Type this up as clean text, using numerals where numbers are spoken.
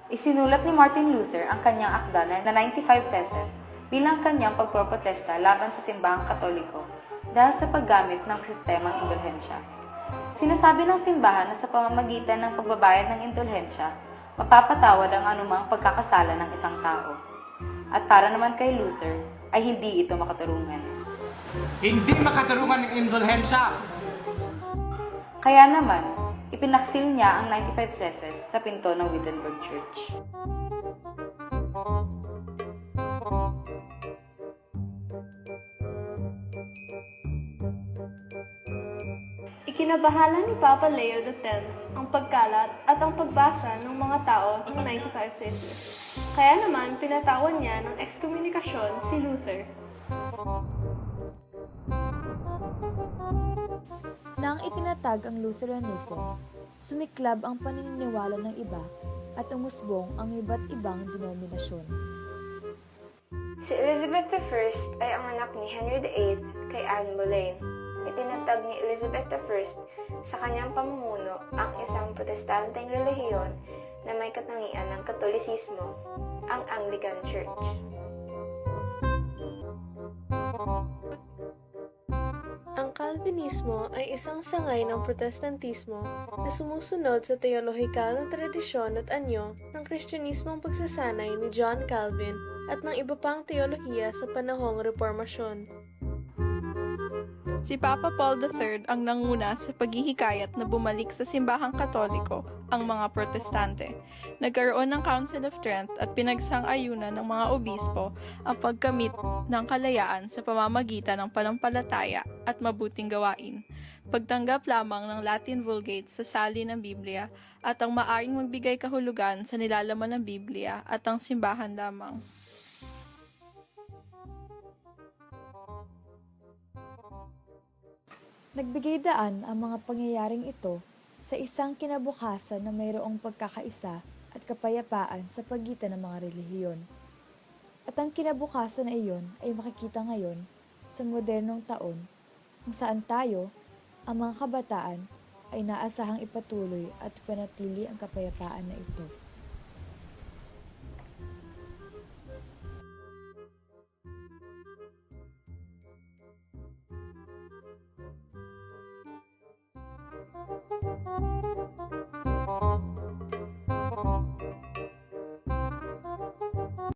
Isinulat ni Martin Luther ang kanyang akda na 95 Theses bilang kanyang pagproprotesta laban sa simbahang Katoliko dahil sa paggamit ng sistemang indulhensya. Sinasabi ng simbahan na sa pamamagitan ng pagbabayad ng indulhensya, mapapatawad ang anumang pagkakasala ng isang tao. At para naman kay Luther, ay hindi ito makatarungan. Hindi makatarungan ng indulhensya! Kaya naman, ipinaksil niya ang 95 Theses sa pinto ng Wittenberg Church. Ikinabahala ni Papa Leo X ang pagkalat at ang pagbasa ng mga tao ng 95 Theses. Kaya naman pinatawan niya ng ekskomunikasyon si Luther. Nang itinatag ang Lutheranism, sumiklab ang paniniwala ng iba at umusbong ang iba't ibang denominasyon. Si Elizabeth I ay ang anak ni Henry VIII kay Anne Boleyn. Itinatag ni Elizabeth I sa kanyang pamumuno ang isang protestanteng relihiyon na may katangian ng Katolisismo, ang Anglican Church. Ang Calvinismo ay isang sangay ng Protestantismo na sumusunod sa teolohikal na tradisyon at anyo ng Kristyanismong pagsasanay ni John Calvin at ng iba pang teolohiya sa panahong Reformasyon. Si Papa Paul III ang nanguna sa paghihikayat na bumalik sa simbahang Katoliko ang mga Protestante. Nagkaroon ng Council of Trent at pinagsang-ayunan ng mga obispo ang pagkamit ng kalayaan sa pamamagitan ng panampalataya at mabuting gawain, pagtanggap lamang ng Latin Vulgate sa sali ng Biblia at ang maaring magbigay kahulugan sa nilalaman ng Biblia at ang simbahan lamang. Nagbigay daan ang mga pangyayaring ito sa isang kinabukasan na mayroong pagkakaisa at kapayapaan sa pagitan ng mga relihiyon. At ang kinabukasan na iyon ay makikita ngayon sa modernong taon kung saan tayo, ang mga kabataan, ay naasahang ipatuloy at ipanatili ang kapayapaan na ito.